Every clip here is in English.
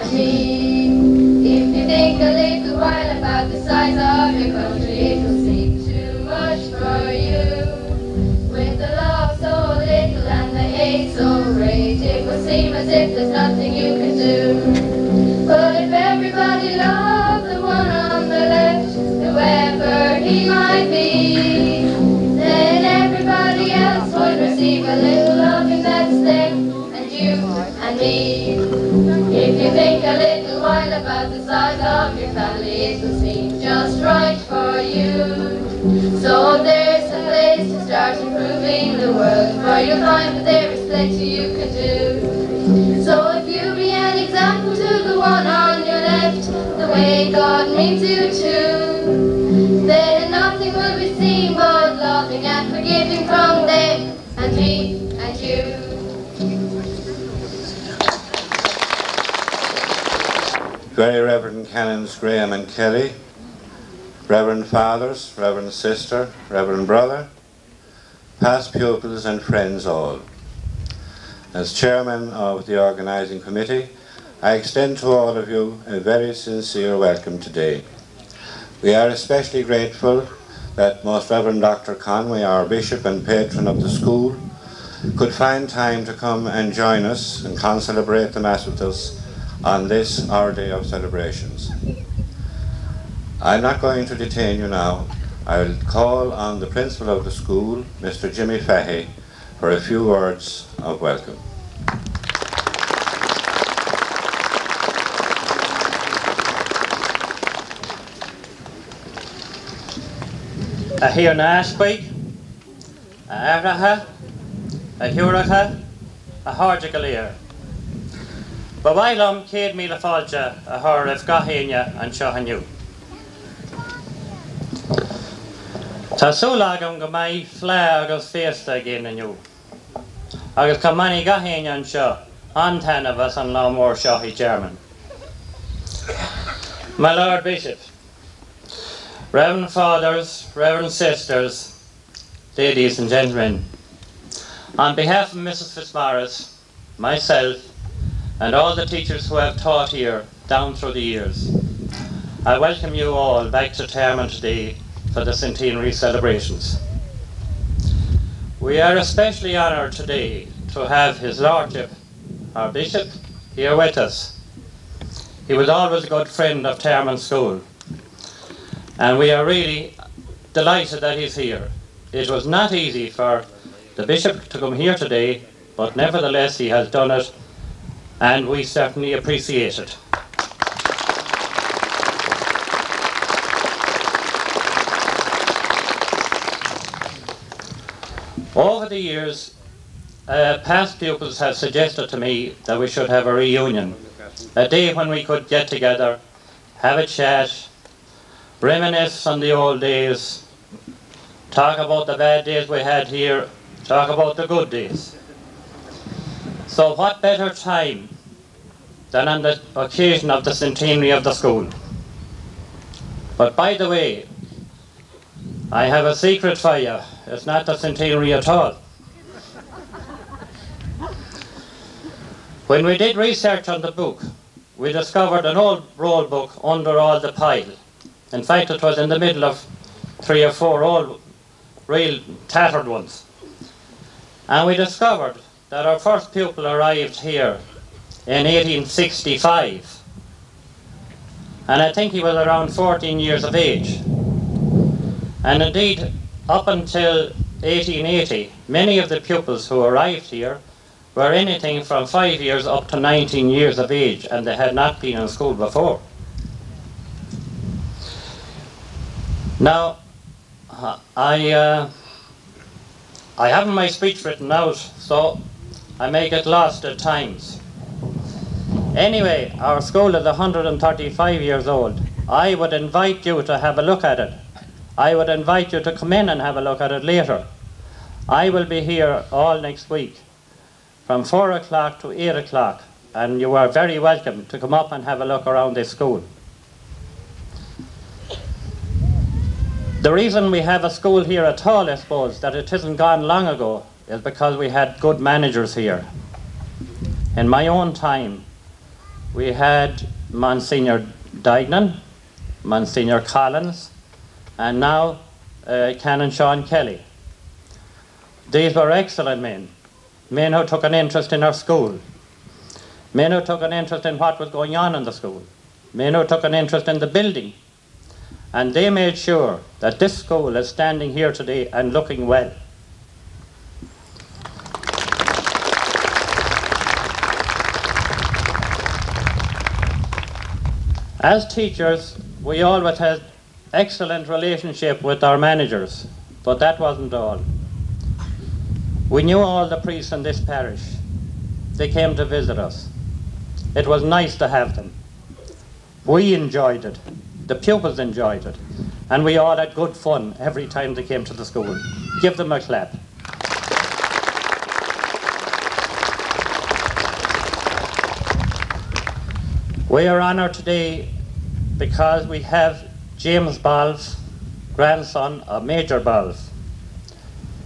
and me. If you think a little while about the size of your country, it will seem too much for you. With the love so little and the hate so great, it will seem as if there's nothing you can do. But if everybody loved the one on the left, whoever he might be, then everybody else would receive a little loving that's them and you and me. If you think a little while about the size of your family, it will seem just right for you. So there's a place to start improving the world, for you'll find that there is plenty you can do. So if you be an example to the one on your left, the way God means you to, then nothing will be seen but loving and forgiving from them and me and you. Very Reverend Canons Graham and Kelly, Reverend Fathers, Reverend Sister, Reverend Brother, past pupils and friends all. As Chairman of the Organising Committee, I extend to all of you a very sincere welcome today. We are especially grateful that Most Reverend Dr. Conway, our Bishop and Patron of the school, could find time to come and join us and concelebrate the Mass with us on this, our day of celebrations. I'm not going to detain you now. I will call on the principal of the school, Mr. Jimmy Fahey, for a few words of welcome. A hir na aspaig, a avracha, a hiúracha, a háirde go léir. Ba bhailm 100 míle fáilte a thar raibh gaithíne an seo aniu. Tá súla agam go mbeidh flá agus féasta géan aniu. Agus go mbeidh gaithíne an seo antainmhas an lámór seo i German. My Lord Bishop, Reverend Fathers, Reverend Sisters, ladies and gentlemen, on behalf of Mrs. Fitzmaurice, myself, and all the teachers who have taught here down through the years, I welcome you all back to Tarmon today for the Centenary Celebrations. We are especially honoured today to have His Lordship, our Bishop, here with us. He was always a good friend of Tarmon School, and we are really delighted that he's here. It was not easy for the Bishop to come here today, but nevertheless he has done it, and we certainly appreciate it. Over the years, past pupils have suggested to me that we should have a reunion, a day when we could get together, have a chat, reminisce on the old days, talk about the bad days we had here, talk about the good days. So what better time than on the occasion of the centenary of the school? But by the way, I have a secret for you. It's not the centenary at all. When we did research on the book, we discovered an old roll book under all the pile. In fact, it was in the middle of 3 or 4 old, real tattered ones. And we discovered that our first pupil arrived here in 1865. And I think he was around 14 years of age. And indeed, up until 1880, many of the pupils who arrived here were anything from 5 years up to 19 years of age, and they had not been in school before. Now, I haven't my speech written out, so I may get lost at times. Anyway, our school is 135 years old. I would invite you to have a look at it. I would invite you to come in and have a look at it later. I will be here all next week from 4 o'clock to 8 o'clock, and you are very welcome to come up and have a look around this school. The reason we have a school here at all, I suppose, that it isn't gone long ago, is because we had good managers here. In my own time, we had Monsignor Dignan, Monsignor Collins, and now Canon Sean Kelly. These were excellent men, men who took an interest in our school, men who took an interest in what was going on in the school, men who took an interest in the building, and they made sure that this school is standing here today and looking well. As teachers, we always had excellent relationship with our managers, but that wasn't all. We knew all the priests in this parish. They came to visit us. It was nice to have them. We enjoyed it. The pupils enjoyed it. And we all had good fun every time they came to the school. Give them a clap. We are honoured today because we have James Balls, grandson of Major Balls,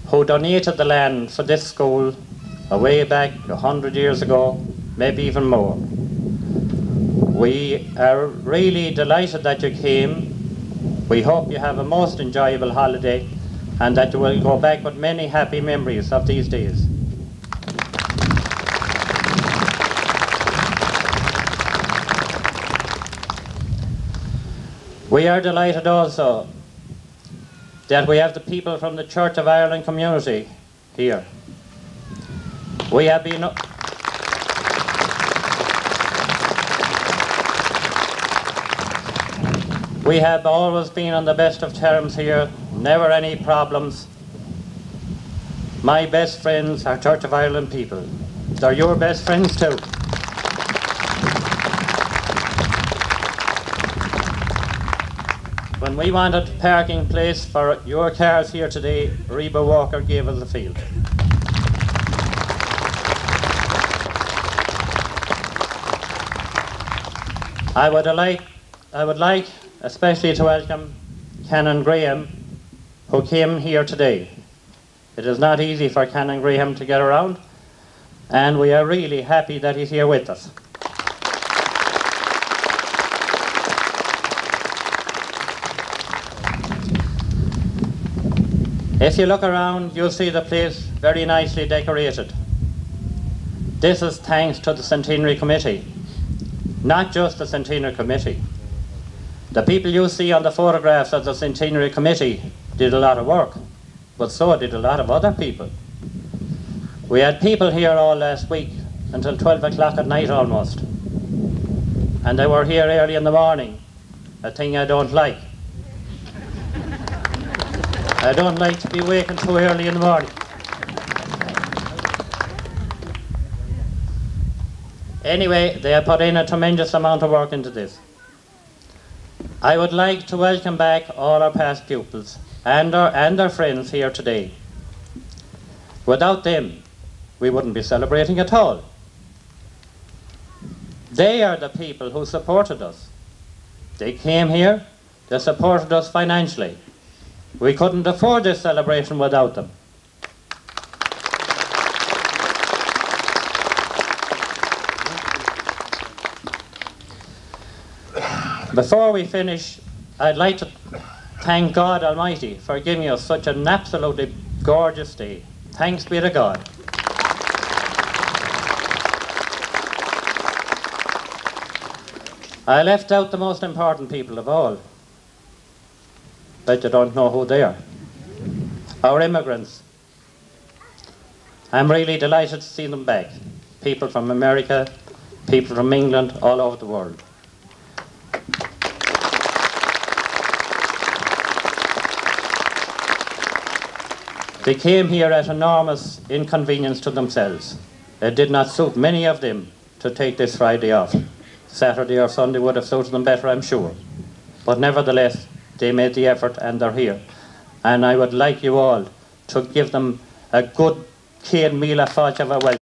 who donated the land for this school way back 100 years ago, maybe even more. We are really delighted that you came. We hope you have a most enjoyable holiday and that you will go back with many happy memories of these days. We are delighted also that we have the people from the Church of Ireland community here. We have been always been on the best of terms here, never any problems. My best friends are Church of Ireland people. They're your best friends too. When we wanted a parking place for your cars here today, Reba Walker gave us the field. I would like especially to welcome Canon Graham, who came here today. It is not easy for Canon Graham to get around, and we are really happy that he's here with us. If you look around, you'll see the place very nicely decorated. This is thanks to the Centenary Committee. Not just the Centenary Committee. The people you see on the photographs of the Centenary Committee did a lot of work, but so did a lot of other people. We had people here all last week until 12 o'clock at night almost. And they were here early in the morning, a thing I don't like. I don't like to be waking too early in the morning. Anyway, they have put in a tremendous amount of work into this. I would like to welcome back all our past pupils and our friends here today. Without them, we wouldn't be celebrating at all. They are the people who supported us. They came here, they supported us financially. We couldn't afford this celebration without them. Before we finish, I'd like to thank God Almighty for giving us such an absolutely gorgeous day. Thanks be to God. I left out the most important people of all. Bet you don't know who they are. Our immigrants. I'm really delighted to see them back. People from America, people from England, all over the world. They came here at enormous inconvenience to themselves. It did not suit many of them to take this Friday off. Saturday or Sunday would have suited them better, I'm sure. But nevertheless, they made the effort and they're here. And I would like you all to give them a good Céad Míle Fáilte welcome.